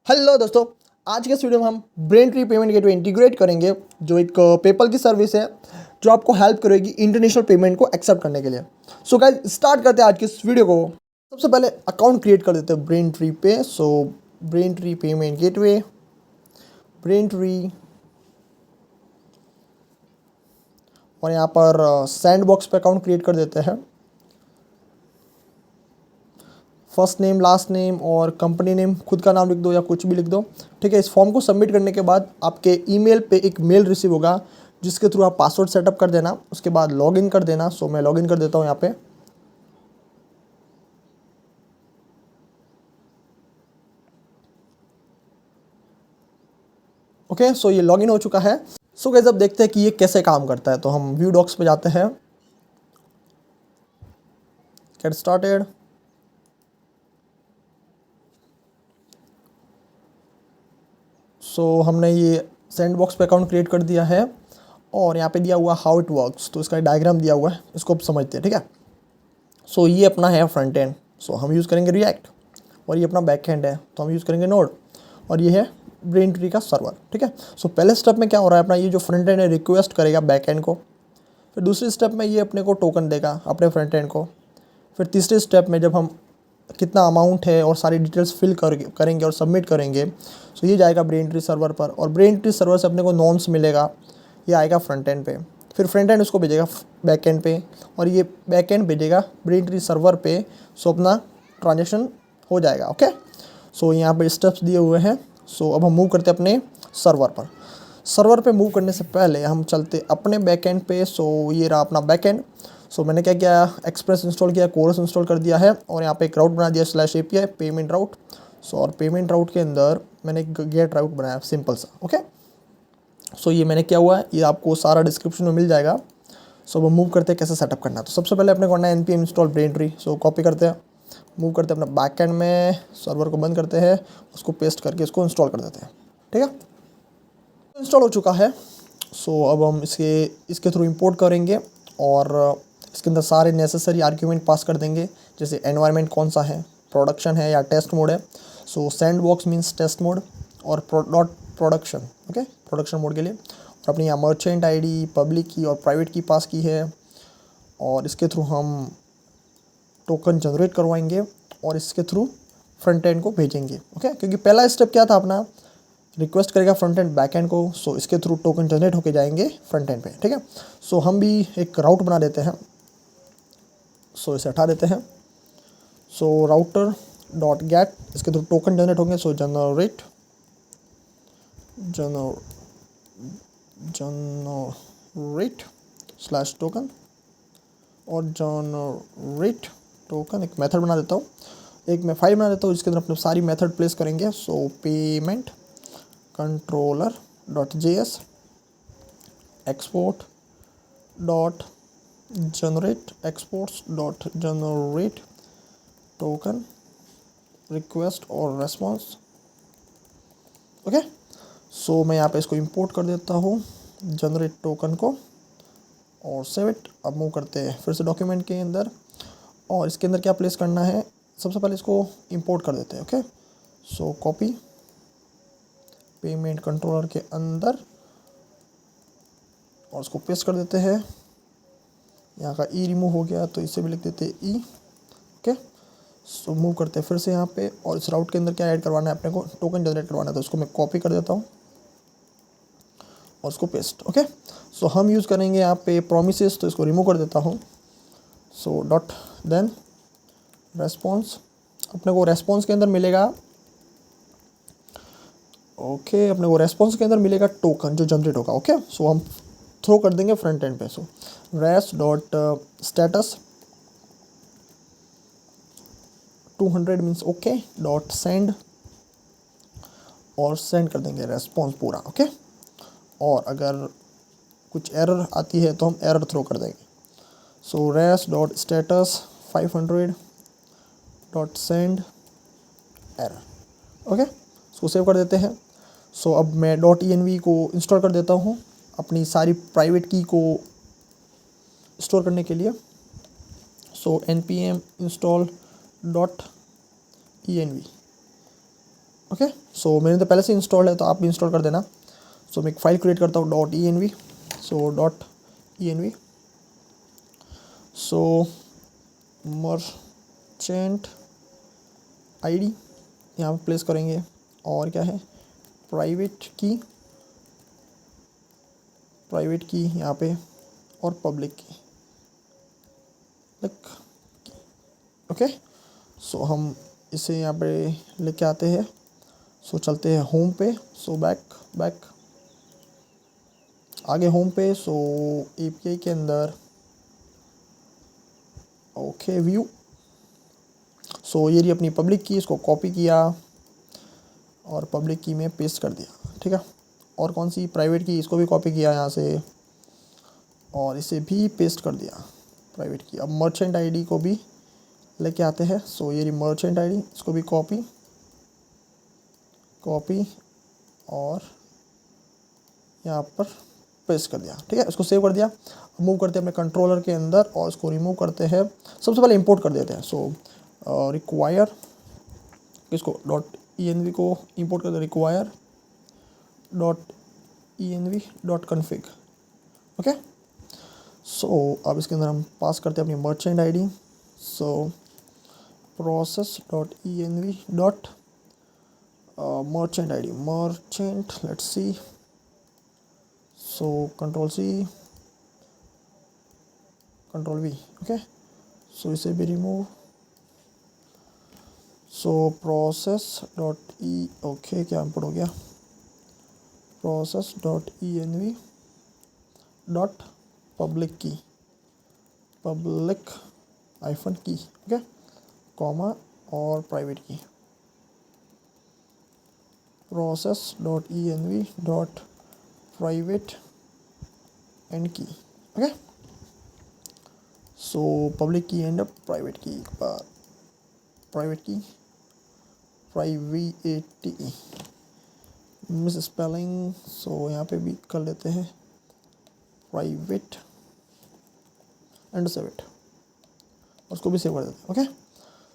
Hello दोस्तों, आज के इस वीडियो में हम brain tree payment gateway integrate करेंगे, जो एक पेपल की सर्विस है जो आपको हेल्प करेगी इंटरनेशनल पेमेंट को एक्सेप्ट करने के लिए। सो गाइस, स्टार्ट करते हैं आज की इस वीडियो को। सबसे पहले अकाउंट क्रिएट कर देते हैं ब्रेन ट्री पे। So brain tree payment gateway, brain tree, और यहाँ पर सैंड बॉक्स पे अकाउंट क्रिएट कर देते हैं। फर्स्ट नेम, लास्ट नेम और कंपनी नेम, खुद का नाम लिख दो या कुछ भी लिख दो। ठीक है, इस फॉर्म को सबमिट करने के बाद आपके ईमेल पे एक मेल रिसीव होगा जिसके थ्रू आप पासवर्ड सेटअप कर देना, उसके बाद लॉगिन कर देना। सो मैं लॉगिन कर देता हूँ यहाँ पे। ओके, सो ये लॉगिन हो चुका है। सो गाइस, अब देखते हैं कि ये कैसे काम करता है। तो हम व्यू डॉक्स पे जाते हैं, गेट स्टार्टेड। सो हमने ये सैंड बॉक्स पे अकाउंट क्रिएट कर दिया है और यहाँ पे दिया हुआ हाउ इट वर्क्स, तो इसका डायग्राम दिया हुआ है, इसको अब समझते हैं। ठीक है, सो ये अपना है फ्रंट एंड, सो हम यूज़ करेंगे रिएक्ट, और ये अपना बैक एंड है तो हम यूज़ करेंगे नोड, और ये है ब्रेन ट्री का सर्वर। ठीक है, सो पहले स्टेप में क्या हो रहा है, अपना ये जो फ्रंट एंड है रिक्वेस्ट करेगा बैक एंड को, फिर दूसरे स्टेप में ये अपने को टोकन देगा अपने फ्रंट एंड को, फिर तीसरे स्टेप में जब हम कितना अमाउंट है और सारी डिटेल्स फिल करेंगे और सबमिट करेंगे, सो ये जाएगा ब्रेन ट्री सर्वर पर, और ब्रेन ट्री सर्वर से अपने को नॉर्म्स मिलेगा, ये आएगा फ्रंट एंड पे, फिर फ्रंट एंड उसको भेजेगा बैक एंड पे, और ये बैक एंड भेजेगा ब्रेन ट्री सर्वर पे। सो अपना ट्रांजेक्शन हो जाएगा। ओके, सो यहाँ पे स्टेप्स दिए हुए हैं। सो अब हम मूव करते हैं अपने सर्वर पर। सर्वर पे मूव करने से पहले हम चलते अपने बैक एंड पे। सो ये रहा अपना बैक एंड। सो मैंने क्या किया, एक्सप्रेस इंस्टॉल किया, कोरस इंस्टॉल कर दिया है, और यहाँ पे एक राउट बना दिया /API पेमेंट राउट। सो और पेमेंट राउट के अंदर मैंने एक गेट राउट बनाया सिंपल सा। ओके, सो ये मैंने क्या हुआ है, ये आपको सारा डिस्क्रिप्शन में मिल जाएगा। सो अब मूव करते हैं कैसे सेटअप करना है। तो सबसे पहले अपने को करना है npm इंस्टॉल ब्रेन ट्री। सो कॉपी करते हैं, मूव करते हैं अपना बैक एंड में, सर्वर को बंद करते हैं, उसको पेस्ट करके इसको इंस्टॉल कर देते हैं। ठीक है, इंस्टॉल हो चुका है। सो अब हम इसके थ्रू इंपोर्ट करेंगे और इसके अंदर सारे नेसेसरी आर्ग्यूमेंट पास कर देंगे, जैसे एनवायरनमेंट कौन सा है, प्रोडक्शन है या टेस्ट मोड है। So sandbox means test mode, और not production. Okay, production mode के लिए, और अपनी यहाँ मर्चेंट आईडी पब्लिक की और प्राइवेट की पास की है, और इसके थ्रू हम टोकन जनरेट करवाएंगे और इसके थ्रू फ्रंट एंड को भेजेंगे। ओके, क्योंकि पहला स्टेप क्या था अपना, रिक्वेस्ट करेगा फ्रंट एंड बैक एंड को, सो इसके थ्रू टोकन जनरेट होके जाएंगे फ्रंट एंड पे। ठीक है, सो हम भी एक राउट बना देते हैं। सो इसे हटा देते हैं। सो राउटर डॉट गेट, इसके थ्रू टोकन जनरेट होंगे। सो जनरेट स्लैश टोकन, और जनरेट टोकन एक मेथड बना देता हूँ, एक मैं फाइल बना देता हूँ जिसके अंदर अपने सारी मेथड प्लेस करेंगे। सो payment controller dot JS export dot generate exports dot generate token request और रेस्पॉन्स। ओके, सो मैं यहाँ पे इसको इंपोर्ट कर देता हूँ जनरेट टोकन को, और सेव इट। अब मूव करते हैं फिर से डॉक्यूमेंट के अंदर, और इसके अंदर क्या प्लेस करना है, सबसे पहले इसको इंपोर्ट कर देते हैं। ओके, सो कॉपी पेमेंट कंट्रोलर के अंदर, और उसको पेस्ट कर देते हैं। यहाँ का ई रिमूव हो गया तो इसे भी लिख देते हैं ई। ओके, सो मूव करते हैं फिर से यहाँ पे, और इस राउट के अंदर क्या ऐड करवाना है अपने को, टोकन जनरेट करवाना है, तो उसको मैं कॉपी कर देता हूँ और उसको पेस्ट। ओके, सो हम यूज़ करेंगे यहाँ पे प्रोमिसेस, तो इसको रिमूव कर देता हूँ। सो डॉट देन रेस्पॉन्स, अपने को रेस्पॉन्स के अंदर मिलेगा, ओके, अपने को रेस्पॉन्स के अंदर मिलेगा टोकन जो जनरेट होगा। ओके, सो हम थ्रो कर देंगे फ्रंट एंड पे। So res dot status 200 means okay dot send, और सेंड कर देंगे रेस्पॉन्स पूरा। ओके, और अगर कुछ एरर आती है तो हम एरर थ्रो कर देंगे। So res dot status 500 dot send error. Okay, इसको सेव कर देते हैं। सो अब मैं .env को इंस्टॉल कर देता हूँ अपनी सारी प्राइवेट की को स्टोर करने के लिए। सो npm install .env। ओके। सो मैंने तो पहले से इंस्टॉल है, तो आप भी इंस्टॉल कर देना। सो मैं एक फाइल क्रिएट करता हूँ .env। सो .env। सो मर्चेंट आईडी यहाँ पे प्लेस करेंगे, और क्या है, प्राइवेट की यहाँ पे, और पब्लिक की लाइक, ओके। सो हम इसे यहाँ पे लेके आते हैं। सो चलते हैं होम पे। सो बैक आगे होम पे। सो एपीआई के अंदर, ओके, व्यू। सो ये रही अपनी पब्लिक की, इसको कॉपी किया और पब्लिक की में पेस्ट कर दिया, ठीक है। और कौन सी, प्राइवेट की, इसको भी कॉपी किया यहाँ से और इसे भी पेस्ट कर दिया, प्राइवेट की। अब मर्चेंट आईडी को भी लेके आते हैं। सो ये रही मर्चेंट आईडी, इसको भी कॉपी और यहाँ पर पेस्ट कर दिया, ठीक है। इसको सेव कर दिया। मूव करते हैं अपने कंट्रोलर के अंदर और इसको रिमूव करते हैं। सबसे पहले इंपोर्ट कर देते हैं। सो रिक्वायर, इसको .env को इंपोर्ट कर दे, रिक्वायर .env.config, ओके। सो अब इसके अंदर हम पास करते हैं अपनी merchant ID. So process.env. merchant ID, let's see। so control C, control V, okay। so इसे भी रिमूव। so okay, क्या इंपोर्ट हो गया, process.env.public key, ओके, कॉमा और प्राइवेट की, process.env.private and key, okay. So public की एंड प्राइवेट की, private miss spelling. सो यहाँ पे भी कर लेते हैं प्राइवेट एंड सेव इट, उसको भी सेव कर देते हैं, ओके।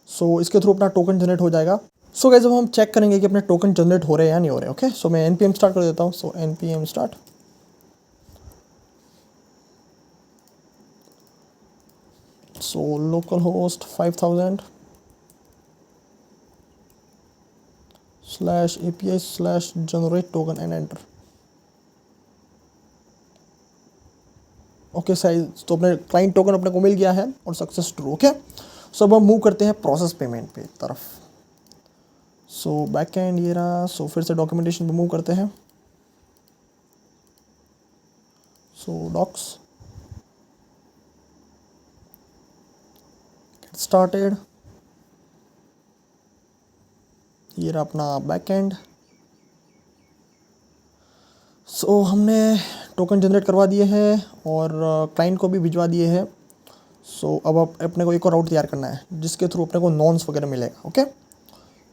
सो इसके थ्रू अपना टोकन जनरेट हो जाएगा। सो गाइस अब हम चेक करेंगे कि अपने टोकन जनरेट हो रहे हैं या नहीं हो रहे, ओके। सो मैं npm स्टार्ट कर देता हूँ। सो npm start. So local host 5000 /API/generate token and enter, okay. Size तो अपने क्लाइंट टोकन अपने को मिल गया है और सक्सेस ट्रू, ओके। सो अब हम मूव करते हैं प्रोसेस पेमेंट पे तरफ। सो बैक एंड ये रहा। सो फिर से डॉक्यूमेंटेशन पे मूव करते हैं। सो डॉक्स, गेट स्टार्टेड, ये रहा अपना बैक एंड। सो हमने टोकन जनरेट करवा दिए हैं और क्लाइंट को भी भिजवा दिए हैं। सो अब अपने को एक और राउट तैयार करना है जिसके थ्रू अपने को नॉन्स वगैरह मिलेगा, ओके।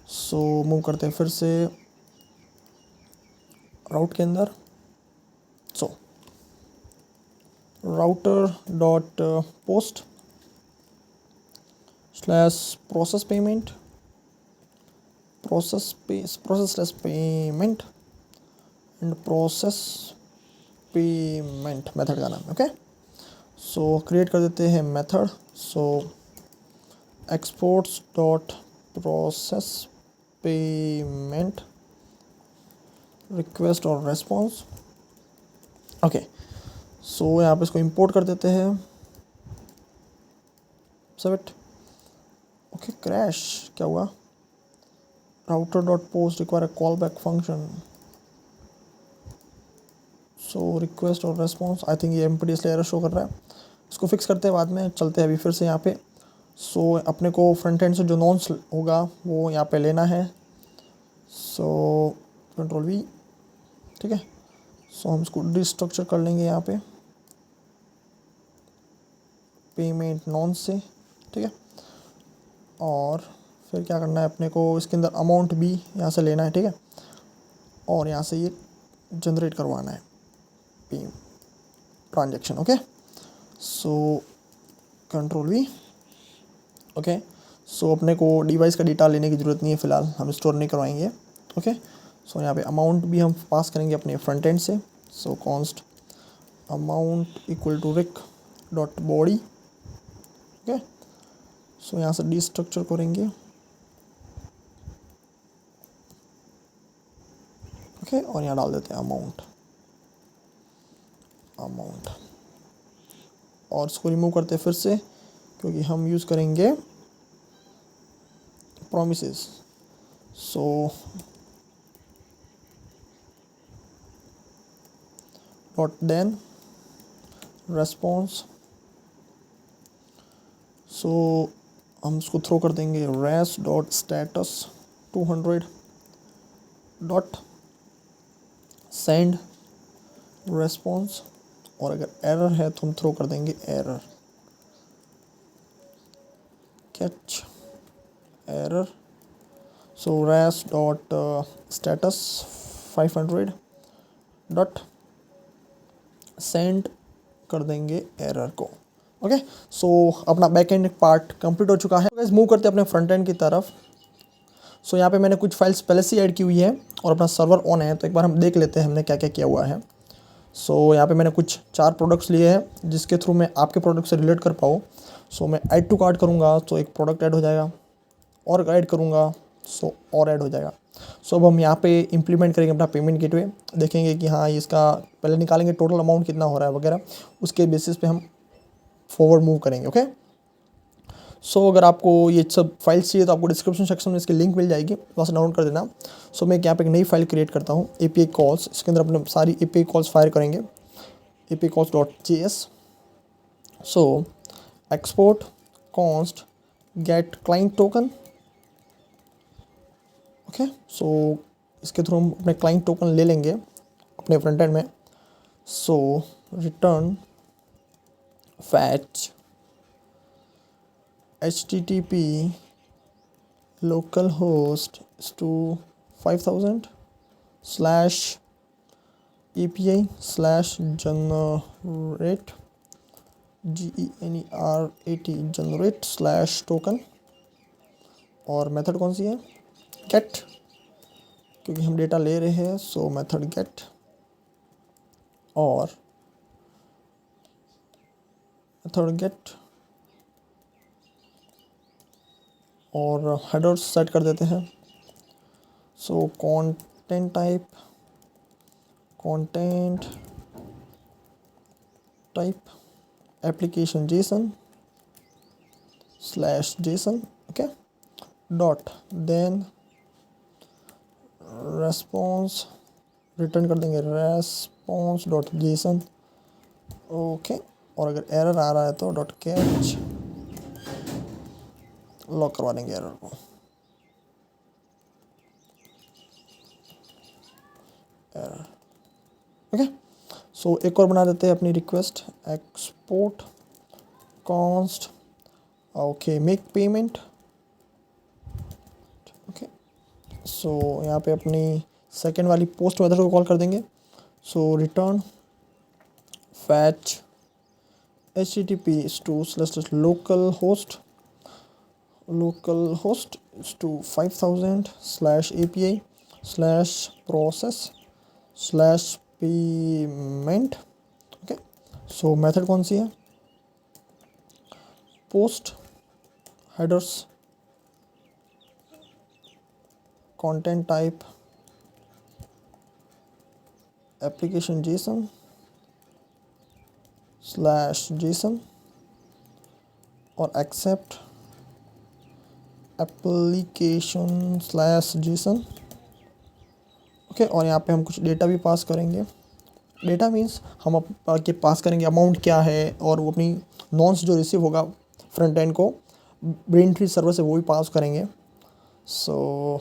सो मूव करते हैं फिर से राउट के अंदर। So router dot post /process payment and process payment method का नाम, ओके। सो क्रिएट कर देते हैं method. So exports dot process payment request और रेस्पॉन्स, ओके। सो यहाँ पे इसको इंपोर्ट कर देते हैं, सबमिट, ओके। क्रैश क्या हुआ, router dot post require a call back function. So request और रेस्पॉन्स, आई थिंक ये एमपीडीएस एरर शो कर रहा है, इसको फिक्स करते हैं बाद में। चलते हैं अभी फिर से यहाँ पे। सो अपने को फ्रंट एंड से जो नॉन्स होगा वो यहाँ पे लेना है। सो कंट्रोल V, ठीक है। सो हम इसको डिस्ट्रक्चर कर लेंगे यहाँ पे पेमेंट नॉन से, ठीक है। और फिर क्या करना है अपने को, इसके अंदर अमाउंट भी यहाँ से लेना है, ठीक है। और यहाँ से ये जनरेट करवाना है transaction, okay. So control V, okay. So अपने को डिवाइस का डेटा लेने की ज़रूरत नहीं है फ़िलहाल, हम स्टोर नहीं करवाएंगे। ओके। सो यहाँ पे अमाउंट भी हम पास करेंगे अपने फ्रंट एंड से। So const amount equal to req dot body. Okay. So यहाँ से डिस्ट्रक्चर करेंगे। ओके और यहाँ डाल देते हैं अमाउंट और इसको रिमूव करते हैं फिर से, क्योंकि हम यूज़ करेंगे promises. So dot then response, so हम इसको थ्रो कर देंगे res dot status 200 dot send response, और अगर एरर है तो हम थ्रो कर देंगे एरर कैच एरर। सो res dot status 500 dot send कर देंगे एरर को। ओके। सो अपना बैक एंड पार्ट कंप्लीट हो चुका है। गाइस मूव करते हैं अपने फ्रंट एंड की तरफ। सो यहाँ पे मैंने कुछ फाइल्स पहले से ऐड की हुई है और अपना सर्वर ऑन है, तो एक बार हम देख लेते हैं हमने क्या क्या किया हुआ है। सो यहाँ पे मैंने कुछ 4 प्रोडक्ट्स लिए हैं जिसके थ्रू मैं आपके प्रोडक्ट से रिलेट कर पाऊँ। सो मैं ऐड टू कार्ट करूँगा तो एक प्रोडक्ट ऐड हो जाएगा, और ऐड करूँगा सो और ऐड हो जाएगा। सो अब हम यहाँ पे इम्प्लीमेंट करेंगे अपना पेमेंट गेटवे, देखेंगे कि हाँ इसका पहले निकालेंगे टोटल अमाउंट कितना हो रहा है वगैरह, उसके बेसिस पे हम फॉरवर्ड मूव करेंगे। ओके। सो अगर आपको ये सब फाइल्स चाहिए तो आपको डिस्क्रिप्शन सेक्शन में इसकी लिंक मिल जाएगी, वहाँ से डाउनलोड कर देना। सो मैं यहाँ पे एक नई फाइल क्रिएट करता हूँ API कॉल्स, इसके अंदर अपने सारी API कॉल्स फायर करेंगे API calls dot JS। So export const get client token. Okay. So इसके थ्रू हम अपने क्लाइंट टोकन ले लेंगे अपने फ्रंट एंड में। So return fetch HTTP localhost to 5000 slash API slash generate GENERAT generate slash token, और method कौन सी है गेट, क्योंकि हम डेटा ले रहे हैं। सो मेथड गेट और मेथड गेट और हेडर्स सेट कर देते हैं। So content type application JSON slash JSON। Okay dot then response return कर देंगे रेस्पॉन्स डॉट JSON। ओके। और अगर एरर आ रहा है तो डॉट कैच लॉक करवा देंगे एरर को। एरर। ओके। सो एक और बना देते हैं अपनी request export const okay make payment. Okay. So यहाँ पे अपनी सेकेंड वाली पोस्ट मेथड को कॉल कर देंगे। सो return fetch HTTP to / localhost to 5000 / API / process / payment। Okay. So method कौन सी है post headers content type application JSON / JSON और एक्सेप्ट एप्लीकेशन / JSON। ओके। और यहाँ पे हम कुछ डेटा भी पास करेंगे। डेटा मीन्स हम के पास करेंगे अमाउंट क्या है, और वो अपनी नॉन्स जो रिसीव होगा फ्रंट एंड को ब्रेनट्री सर्वर से वो भी पास करेंगे। So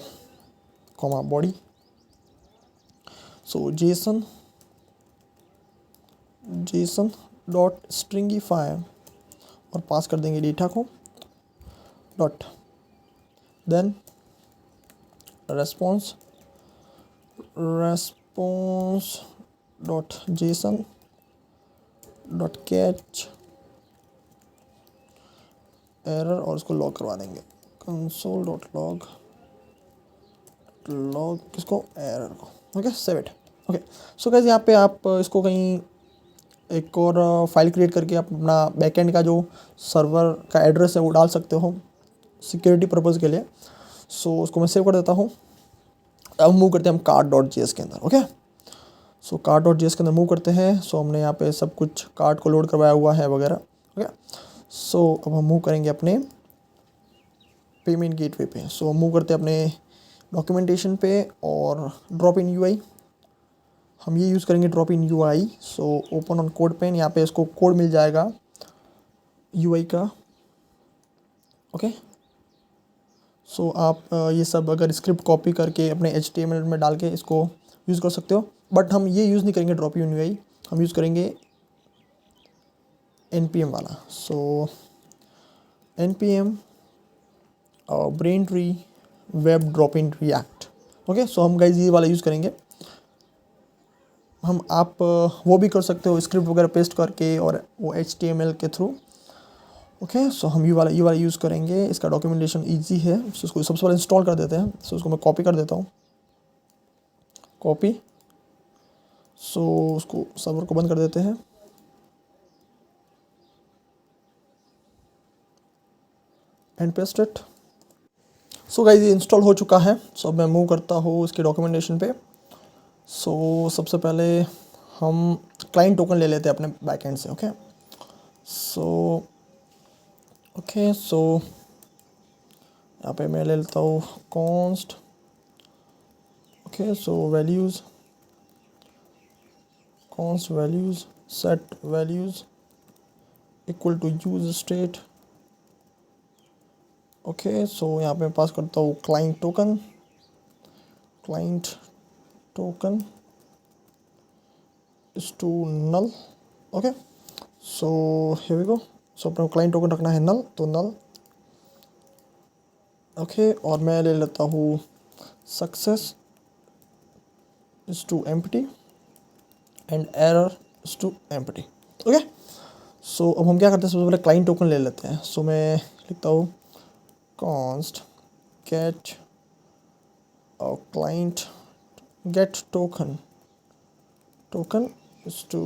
comma body so JSON dot stringify और पास कर देंगे डेटा को dot then response dot JSON dot catch error, और उसको लॉग करवा देंगे console.log log किसको, एरर को। Okay, save it. Okay, so guys यहाँ पे आप इसको कहीं एक और फाइल क्रिएट करके आप अपना बैकएंड का जो सर्वर का एड्रेस है वो डाल सकते हो सिक्योरिटी पर्पज़ के लिए। सो उसको मैं सेव कर देता हूँ। अब मूव करते हैं हम cart.js के अंदर। ओके, सो cart.js के अंदर मूव करते हैं। सो हमने यहाँ पे सब कुछ कार्ट को लोड करवाया हुआ है वगैरह। ओके, सो अब हम मूव करेंगे अपने पेमेंट गेटवे पे। सो मूव करते हैं अपने डॉक्यूमेंटेशन पे और ड्रॉप इन यूआई। हम ये यूज़ करेंगे drop in UI. So open on CodePen, यहाँ पे इसको कोड मिल जाएगा यूआई का। ओके, सो आप ये सब अगर स्क्रिप्ट कॉपी करके अपने HTML में डाल के इसको यूज़ कर सकते हो, बट हम ये यूज़ नहीं करेंगे ड्रॉप इन यूआई, हम यूज़ करेंगे npm वाला। So npm Braintree web drop in react. Okay, so हम गाइज ये वाला यूज़ करेंगे। हम आप वो भी कर सकते हो स्क्रिप्ट वगैरह पेस्ट करके और वो HTML के थ्रू। ओके, सो हम ये वाला यूज़ करेंगे। इसका डॉक्यूमेंटेशन इजी है। सो इसको सबसे पहले इंस्टॉल कर देते हैं। सो उसको मैं कॉपी कर देता हूँ, कॉपी। सो उसको सर्वर को बंद कर देते हैं। And paste it. So guys ये इंस्टॉल हो चुका है। सो अब मैं मूव करता हूँ इसके डॉक्यूमेंटेशन पे। सो सबसे पहले हम क्लाइंट टोकन ले लेते हैं अपने बैकएंड से। ओके, सो यहाँ पे मैं ले लेता हूँ const. Okay, so values, const values, set values equal to use state. Okay, so यहाँ पे मैं पास करता हूँ client token is to null. Okay, so here we go. So अपने क्लाइंट टोकन रखना है नल, तो नल। ओके, और मैं ले लेता हूँ success is to empty and error is to empty. Okay, so अब हम क्या करते हैं, सबसे पहले क्लाइंट टोकन ले लेते हैं। सो मैं लिखता हूँ const get client get token is to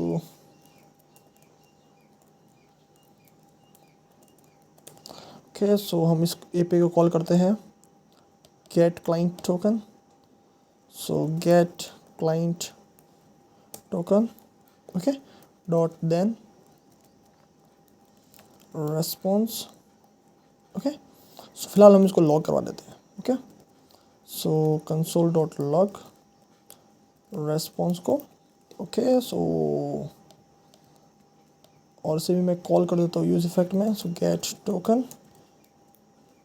okay, so हम इस API को कॉल करते हैं get client token। सो get client token, okay, dot then response। Okay, so फिलहाल हम इसको लॉग करवा देते हैं। Okay, so console dot log response को। ओके, सो और इसे भी मैं कॉल कर देता हूँ यूज इफेक्ट में। सो गेट टोकन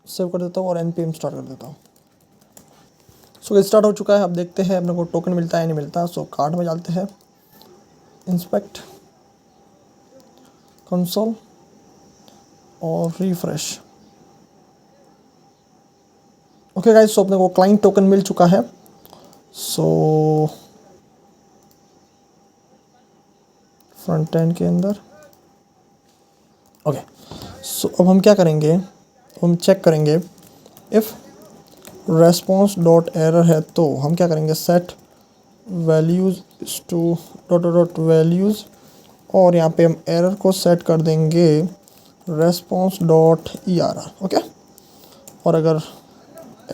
सेव कर देता हूँ और npm स्टार्ट कर देता हूँ। सो ये स्टार्ट हो चुका है। अब देखते हैं अपने को टोकन मिलता है नहीं मिलता। सो कार्ड में डालते हैं, इंस्पेक्ट कंसोल और रिफ्रेश। ओके गाइस, सो अपने को क्लाइंट टोकन मिल चुका है। सो फ्रंट एंड के अंदर। ओके, सो अब हम क्या करेंगे, हम चेक करेंगे इफ़ रेस्पॉन्स डॉट एरर है तो हम क्या करेंगे, set values to dot dot values, और यहाँ पे हम एरर को सेट कर देंगे रेस्पॉन्स डॉट ERR। ओके, और अगर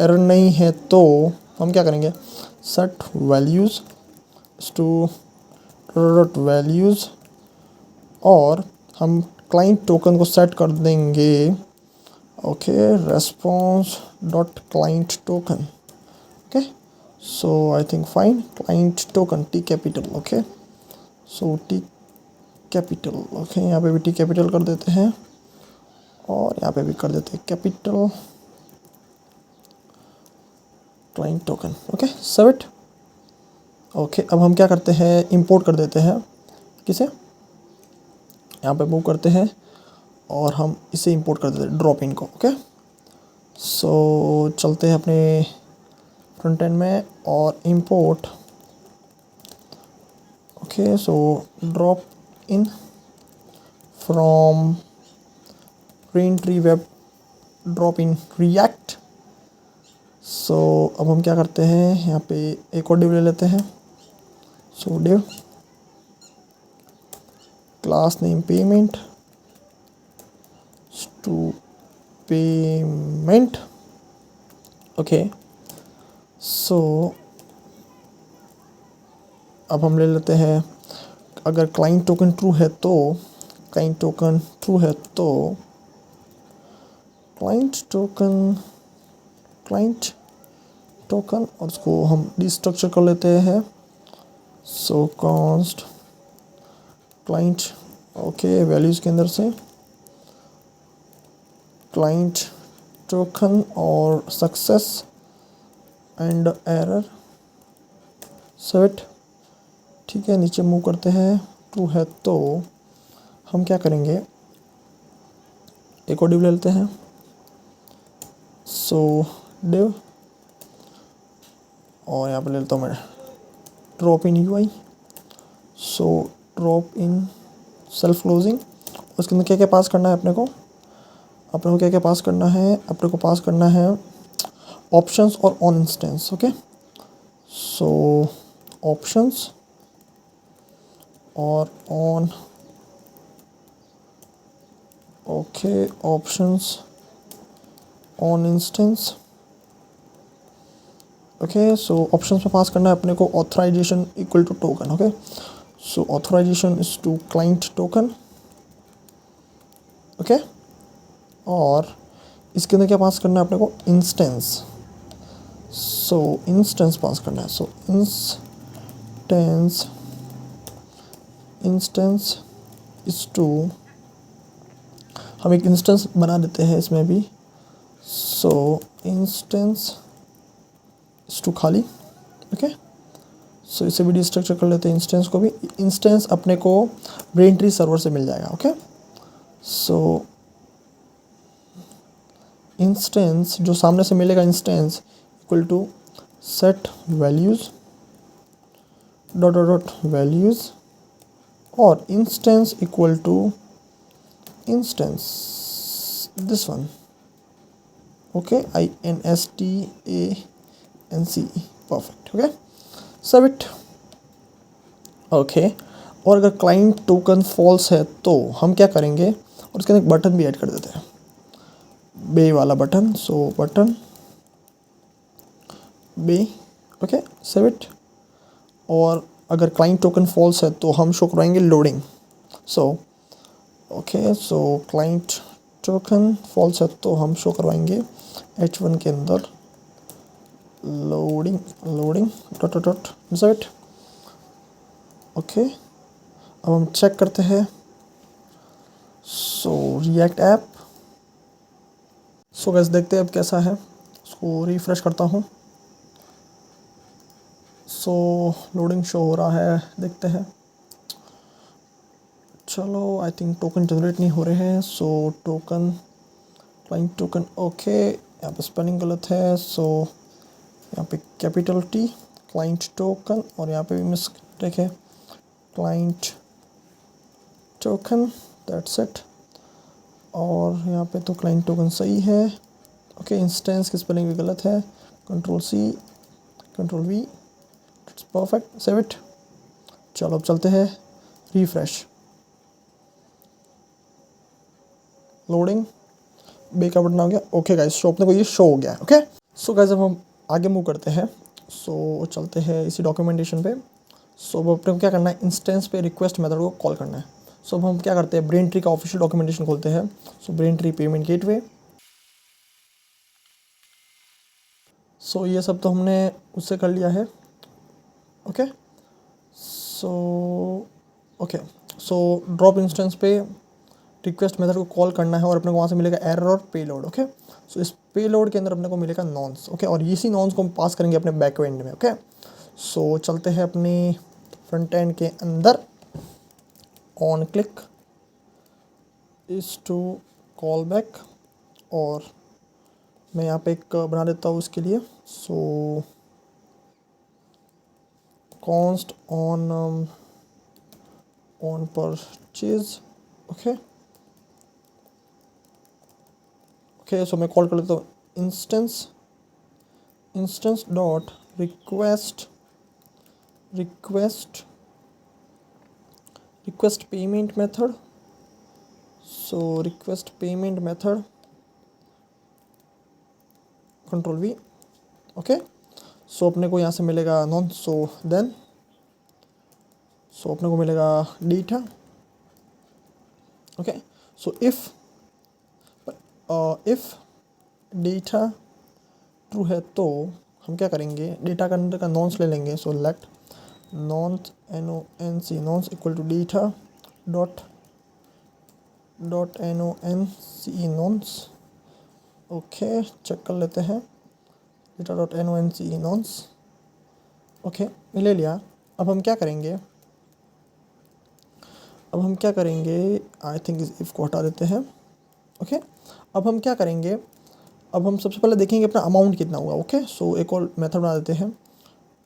एरर नहीं है तो हम क्या करेंगे, set values to dot values, और हम क्लाइंट टोकन को सेट कर देंगे okay response dot client token. Okay, so I think fine, client token T capital. Okay, so T capital. Okay, यहाँ पे भी T कैपिटल कर देते हैं और यहाँ पे भी कर देते हैं capital client token. Okay, save it. Okay, अब हम क्या करते हैं, इंपोर्ट कर देते हैं किसे, यहाँ पे मूव करते हैं और हम इसे इंपोर्ट कर देते हैं ड्रॉप इन को। ओके, सो चलते हैं अपने फ्रंट एंड में और import. Okay, so drop in from brain tree web drop in react सो अब हम क्या करते हैं, यहाँ पे एक और डिव ले लेते हैं। So div class name payment to payment. Okay, so अब हम ले लेते हैं, अगर क्लाइंट टोकन ट्रू है तो क्लाइंट टोकन ट्रू है तो क्लाइंट टोकन और उसको हम डिस्ट्रक्चर कर लेते हैं। सो कॉन्स्ट क्लाइंट, ओके, वैल्यूज़ के अंदर से क्लाइंट टोकन और सक्सेस एंड एरर सेट। ठीक है, नीचे मूव करते हैं। ट्रू है तो हम क्या करेंगे, एक और डिव ले लेते हैं। सो डिव और यहाँ पे ले लेता हूँ मैं drop in UI. So drop in self closing. उसके अंदर क्या क्या पास करना है अपने को क्या क्या पास करना है, अपने को पास करना है ऑप्शंस और on instance. Okay, so options और on, okay, options on instance. Okay, so options में पास करना है अपने को authorization equal to token. Okay, so authorization is to client token. Okay, और इसके अंदर क्या पास करना है अपने को, इंस्टेंस। सो इंस्टेंस पास करना है। सो इंस्टेंस इज टू, हम एक इंस्टेंस बना देते हैं इसमें भी। सो इंस्टेंस इज टू खाली। ओके, सो इसे भी डिस्ट्रक्चर कर लेते हैं, इंस्टेंस को भी। इंस्टेंस अपने को ब्रेनट्री सर्वर से मिल जाएगा। ओके, सो इंस्टेंस जो सामने से मिलेगा, instance equal to set values dot dot dot values, और instance equal to instance this one. Okay, INSTANCE, perfect. Okay, save it. Okay, और अगर क्लाइंट टोकन फॉल्स है तो हम क्या करेंगे, और उसके अंदर एक बटन भी ऐड कर देते हैं, बे वाला बटन। सो बटन बे। Okay, save it. और अगर क्लाइंट टोकन फॉल्स है तो हम शो करवाएंगे loading. So okay, so client token false है तो हम शो करवाएंगे H1 के अंदर loading dot dot dot, save it. Okay, अब हम चेक करते हैं। So React app, so guys देखते हैं अब कैसा है। उसको रिफ्रेश करता हूँ। सो लोडिंग शो हो रहा है, देखते हैं। चलो, आई थिंक टोकन जनरेट नहीं हो रहे हैं। सो टोकन, क्लाइंट टोकन, ओके, यहाँ पे स्पेलिंग गलत है। सो यहाँ पे कैपिटल T क्लाइंट टोकन, और यहाँ पे भी मिस्टेक है, क्लाइंट टोकन, दैट्स इट। और यहाँ पे तो क्लाइंट टोकन सही है। ओके, इंस्टेंस की स्पेलिंग भी गलत है, Ctrl+C Ctrl+V, it's perfect, save it. चलो अब चलते हैं, रिफ्रेश, लोडिंग, बे का बटन आ गया। ओके गाइस, सो अपने को ये शो हो गया है। ओके, सो गाइस अब हम आगे मूव करते हैं। सो चलते हैं इसी डॉक्यूमेंटेशन पे। सो अब अपने को क्या करना है, इंस्टेंस पे रिक्वेस्ट मेथड को कॉल करना है। सो अब हम क्या करते हैं, ब्रेनट्री का ऑफिशियल डॉक्यूमेंटेशन खोलते हैं। सो ब्रेनट्री पेमेंट गेटवे। सो ये सब तो हमने उससे कर लिया है। ओके, सो ओके, सो ड्रॉप इंस्टेंस पे रिक्वेस्ट मेथड को कॉल करना है, और अपने को वहाँ से मिलेगा एरर और पेलोड। ओके, सो इस पेलोड के अंदर अपने को मिलेगा नॉन्स। ओके, और इसी नॉन्स को हम पास करेंगे अपने बैक एंड में। ओके, सो चलते हैं अपनी फ्रंट एंड के अंदर। On click is to call back, और मैं यहाँ पे एक बना देता हूँ उसके लिए। So const on purchase. Okay, okay, so मैं कॉल कर लेता हूँ instance instance dot request payment method. So request payment method control V. Okay, so अपने को यहाँ से मिलेगा नॉन, सो देन सो अपने को मिलेगा data. Okay, so if data true है तो हम क्या करेंगे, डेटा के अंदर का नॉन्स ले लेंगे। So let nonce NONC nonce equal to data dot NONCE nonce. Okay, check कर लेते हैं, data dot NONCE nonce. Okay, ले लिया। अब हम क्या करेंगे, आई थिंक इस इफ़ को हटा देते हैं। ओके, अब हम क्या करेंगे, अब हम सबसे पहले देखेंगे अपना अमाउंट कितना हुआ। ओके, सो एक और मेथड बना देते हैं,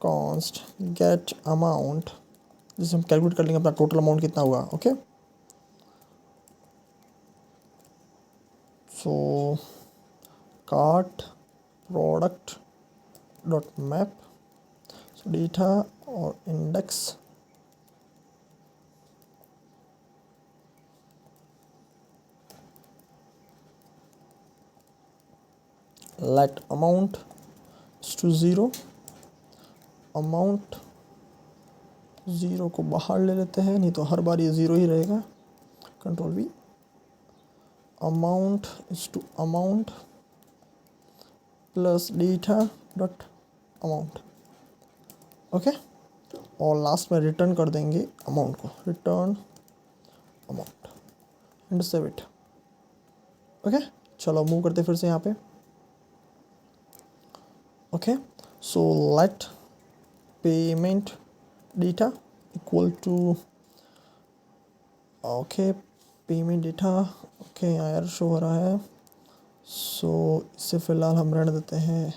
कॉन्स्ट गेट अमाउंट, जिसे हम कैलकुलेट कर लेंगे अपना टोटल अमाउंट कितना हुआ। Okay, so cart product dot map, so data और index let amount to zero, amount zero को बाहर ले लेते हैं, नहीं तो हर बार ये ज़ीरो ही रहेगा। Control V, amount is to amount plus data dot amount. Okay, और लास्ट में रिटर्न कर देंगे अमाउंट को, return amount and save it. Okay, चलो मूव करते फिर से यहाँ पे। Okay, so let payment data equal to, okay payment data, okay यहाँ एरर शो हो रहा है। सो इसे फ़िलहाल हम रहने देते हैं,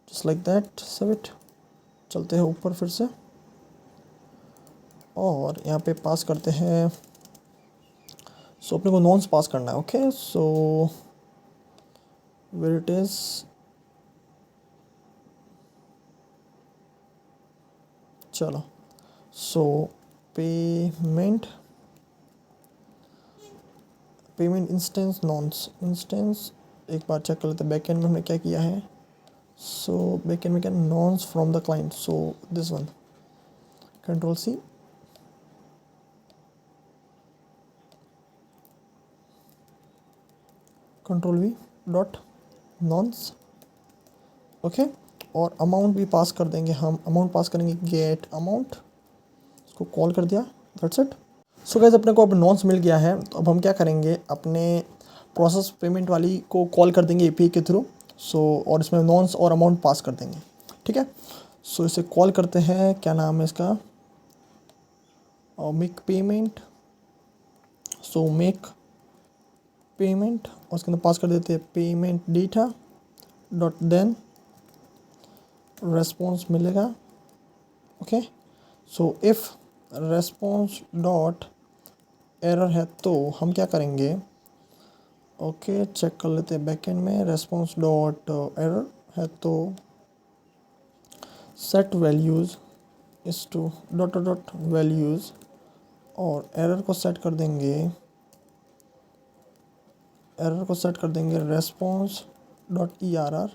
just like that, save it. चलते हैं ऊपर फिर से और यहाँ पे पास करते हैं। सो अपने को नॉन्स पास करना है। Okay, so where it is, चलो, so payment instance nonce instance, एक बार चेक कर लेते हैं बैक एंड में हमने क्या किया है। सो बैक एंड में क्या, nonce from the client, so this one, control C, control V dot nonce. Okay, और अमाउंट भी पास कर देंगे, हम अमाउंट पास करेंगे गेट अमाउंट, इसको कॉल कर दिया, दैट्स इट। सो गाइस अपने को अब नॉन्स मिल गया है, तो अब हम क्या करेंगे, अपने प्रोसेस पेमेंट वाली को कॉल कर देंगे API के थ्रू। सो और इसमें नॉन्स और अमाउंट पास कर देंगे, ठीक है। सो इसे कॉल करते हैं, क्या नाम है इसका, make payment. So make payment, और उसके अंदर पास कर देते हैं payment data dot then response मिलेगा। Okay, so if response dot error है तो हम क्या करेंगे, ओके चेक कर लेते हैं बैकएंड में, रेस्पॉन्स डॉट एरर है तो सेट वैल्यूज़ इस टू डॉट डॉट वैल्यूज़, और एरर को सेट कर देंगे रेस्पॉन्स डॉट ERR।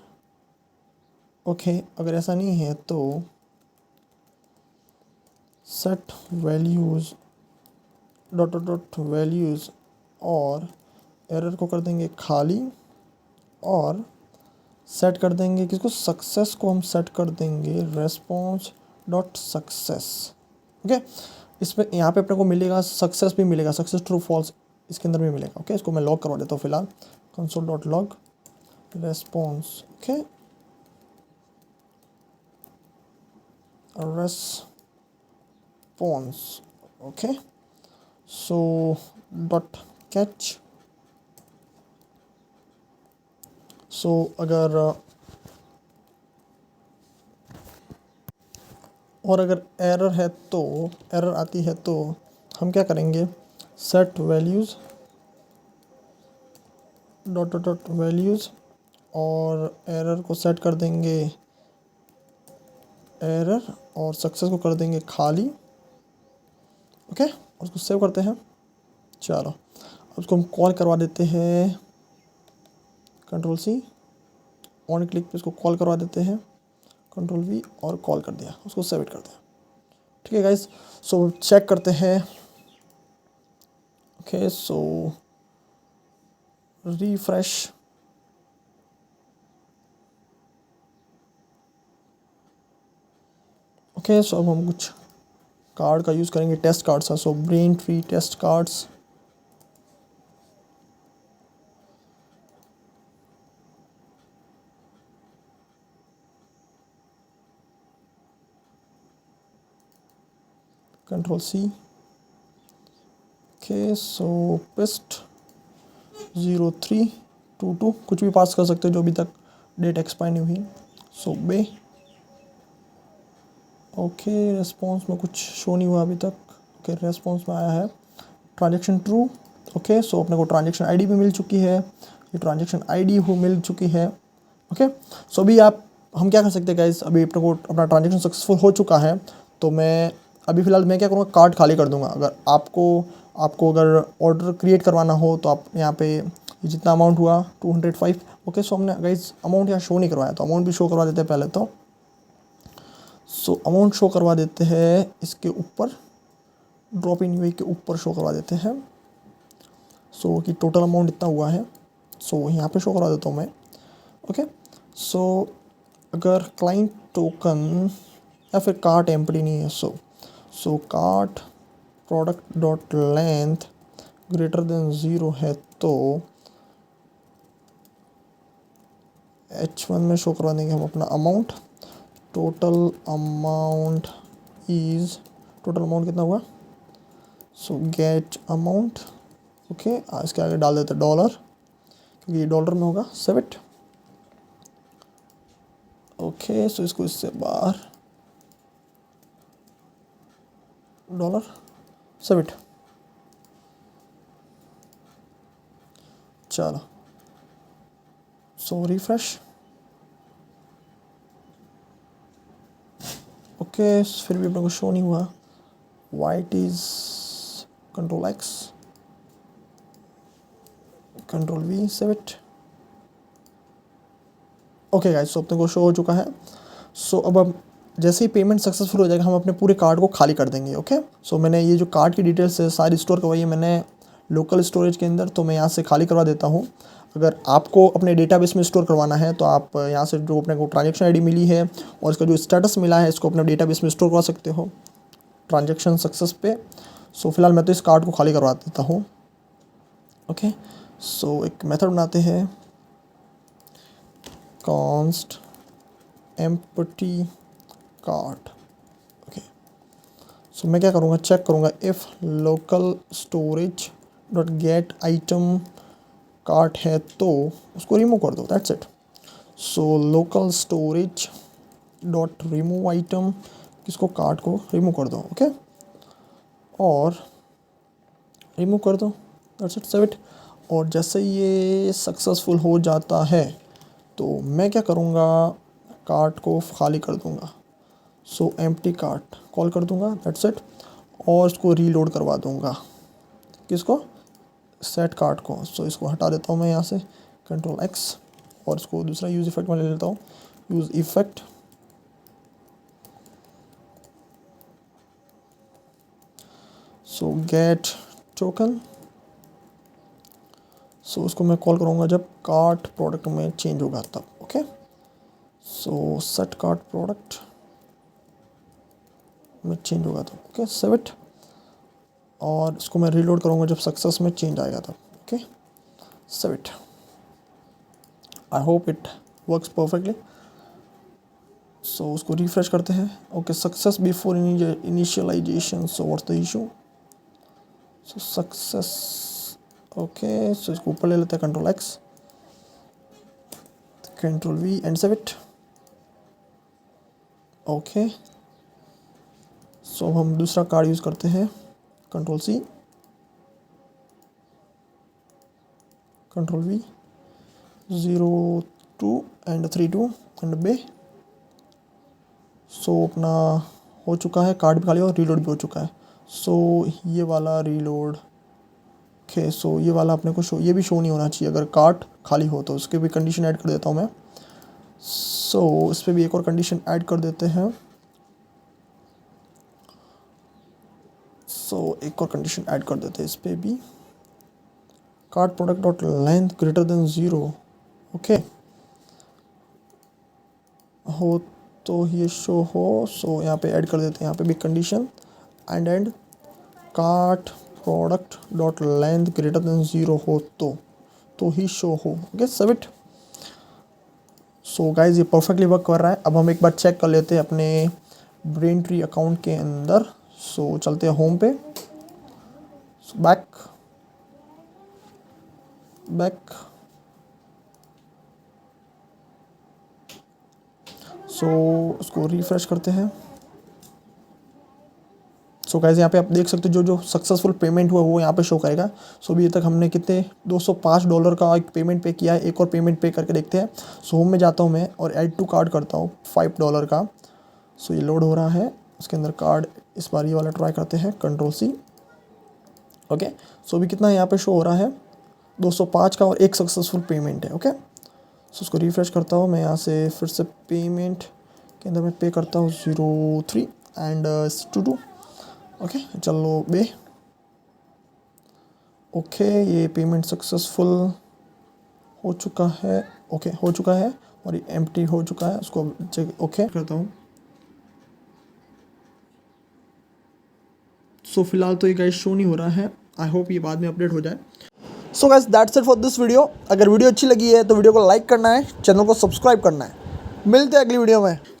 ओके, अगर ऐसा नहीं है तो set values dot dot values, और एरर को कर देंगे खाली, और सेट कर देंगे किसको, सक्सेस को हम सेट कर देंगे रेस्पॉन्स डॉट सक्सेस। ओके, इसमें यहाँ पे अपने को मिलेगा सक्सेस भी मिलेगा, सक्सेस ट्रू फॉल्स इसके अंदर भी मिलेगा। ओके, इसको मैं लॉग करवा देता हूँ फिलहाल, console dot log response. Okay, response, okay, so dot catch. So अगर एरर है तो, एरर आती है तो हम क्या करेंगे, set values dot dot values, और एरर को सेट कर देंगे एरर, और सक्सेस को कर देंगे खाली। ओके, और उसको सेव करते हैं। चलो अब उसको हम कॉल करवा देते हैं, कंट्रोल सी, ऑन क्लिक पे इसको कॉल करवा देते हैं, कंट्रोल वी, और कॉल कर दिया, उसको सेव कर दिया। ठीक है गाइस, सो चेक करते हैं। ओके, सो रिफ्रेश। ओके, सो अब हम कुछ कार्ड का यूज़ करेंगे, टेस्ट कार्ड्स का। So Braintree test cards, control C. Okay, so paste 0322 कुछ भी पास कर सकते हो जो अभी तक डेट एक्सपायर नहीं हुई। सो बे। ओके, रेस्पॉन्स में कुछ शो नहीं हुआ अभी तक। ओके, रेस्पॉन्स में आया है ट्रांजेक्शन ट्रू। ओके, सो अपने को ट्रांजेक्शन आईडी भी मिल चुकी है, ये ट्रांजेक्शन आईडी हो मिल चुकी है। ओके, सो अभी हम क्या कर सकते हैं गाइस, अभी अपने को अपना ट्रांजेक्शन सक्सेसफुल हो चुका है, तो मैं अभी फ़िलहाल मैं क्या करूँगा, कार्ड खाली कर दूँगा। अगर आपको अगर ऑर्डर क्रिएट करवाना हो तो आप यहाँ पे ये जितना अमाउंट हुआ 205। ओके, सो हमने गाइस अमाउंट यहाँ शो नहीं करवाया, तो अमाउंट भी शो करवा देते हैं पहले तो। सो अमाउंट शो करवा देते हैं इसके ऊपर, ड्रॉप इन यूए के ऊपर शो करवा देते हैं। सो कि टोटल अमाउंट इतना हुआ है, सो यहाँ पे शो करवा देता हूँ मैं। ओके, सो अगर क्लाइंट टोकन या फिर कार्ट एम्प्टी नहीं है, so cart product dot length greater than 0 है, तो H1 में शो करवा देंगे हम अपना अमाउंट। टोटल अमाउंट कितना हुआ, सो गेट अमाउंट। ओके, इसके आगे डाल देते डॉलर, क्योंकि ये डॉलर में होगा, सेव इट। ओके, सो इसको इससे बाहर डॉलर, सेव इट। चलो, सो रिफ्रेश। ओके, फिर भी अपने को शो नहीं हुआ, wait is control X, control V, save it. Okay guys, so अपने को शो हो चुका है। सो अब हम जैसे ही पेमेंट सक्सेसफुल हो जाएगा, हम अपने पूरे कार्ड को खाली कर देंगे। ओके, सो मैंने ये जो कार्ड की डिटेल्स है सारी स्टोर करवाई है मैंने लोकल स्टोरेज के अंदर, तो मैं यहाँ से खाली करवा देता हूँ। अगर आपको अपने डेटाबेस में स्टोर करवाना है तो आप यहाँ से जो अपने को ट्रांजेक्शन आईडी मिली है और इसका जो स्टेटस मिला है, इसको अपने डेटाबेस में स्टोर करवा सकते हो ट्रांजेक्शन सक्सेस पे। सो फिलहाल मैं तो इस कार्ड को खाली करवा देता हूँ। ओके, सो एक मेथड बनाते हैं, const empty cart. Okay, so मैं क्या करूँगा, चेक करूँगा if local storage dot gate item cart है तो उसको रिमूव कर दो, that's it. So local storage dot remove item, किसको, कार्ट को रिमूव कर दो। ओके, और रिमूव कर दो, दैट्स इट, सेव इट। और जैसे ये सक्सेसफुल हो जाता है तो मैं क्या करूँगा, कार्ट को खाली कर दूँगा। सो एम्प्टी कार्ट कॉल कर दूँगा, दैट्स इट, और इसको रीलोड करवा दूँगा, किसको, सेट कार्ट को। सो इसको हटा देता हूँ मैं यहाँ से, कंट्रोल एक्स, और इसको दूसरा यूज़ इफेक्ट में ले लेता हूँ, use effect. So get token, so उसको मैं कॉल करूँगा जब कार्ट प्रोडक्ट में चेंज होगा तब। ओके, सो सेट कार्ट प्रोडक्ट में चेंज होगा तब। ओके, सेव इट, और इसको मैं रीलोड करूँगा जब सक्सेस में चेंज आएगा तब। Okay, save it. I hope it works perfectly. So उसको रिफ्रेश करते हैं। Okay, success before initialization, so what's the issue, so success. Okay, so इसको ऊपर ले लेते हैं, control X, control V, and save it. Okay, so हम दूसरा कार्ड यूज़ करते हैं, control C, control V, 2 and 3-2 and बे। सो अपना हो चुका है, कार्ड भी खाली और रीलोड भी हो चुका है। सो ये वाला रीलोड ओके, सो ये वाला अपने को शो, ये भी शो नहीं होना चाहिए अगर कार्ट खाली हो तो। उसके भी कंडीशन ऐड कर देता हूँ मैं। सो इस पर भी एक और कंडीशन ऐड कर देते हैं। सो एक और कंडीशन ऐड कर देते हैं इस पर भी, card product dot length greater than 0 okay हो तो ये शो हो। सो यहाँ पे ऐड कर देते हैं, यहाँ पे भी condition and cart product dot length greater than 0 हो तो ही शो हो। Okay save it. So guys ये परफेक्टली वर्क कर रहा है। अब हम एक बार चेक कर लेते हैं अपने ब्रेनट्री अकाउंट के अंदर। सो चलते हैं होम पे, बैक सो उसको रिफ्रेश करते हैं। सो गाइस यहाँ पे आप देख सकते हो जो सक्सेसफुल पेमेंट हुआ वो यहाँ पे शो करेगा। सो अभी तक हमने कितने $205 का एक पेमेंट पे किया है। एक और पेमेंट पे करके देखते हैं। सो होम में जाता हूँ मैं और ऐड टू कार्ड करता हूँ $5 का। सो ये लोड हो रहा है, उसके अंदर कार्ड इस बार ये वाला ट्राई करते हैं, Ctrl+C ओके। सो अभी कितना यहाँ पे शो हो रहा है 205 का और एक सक्सेसफुल पेमेंट है ओके। सो उसको रिफ्रेश करता हूँ मैं यहाँ से, फिर से पेमेंट के अंदर मैं पे करता हूँ 03 एंड 22 ओके। चलो बे ओके, ये पेमेंट सक्सेसफुल हो चुका है ओके, हो चुका है और ये एम्प्टी हो चुका है। उसको चेक ओके करता हूँ। सो फिलहाल तो ये गाइस शो नहीं हो रहा है, आई होप ये बाद में अपडेट हो जाए। So guys that's it for this video. अगर वीडियो अच्छी लगी है तो वीडियो को लाइक करना है, चैनल को सब्सक्राइब करना है। मिलते हैं अगली वीडियो में।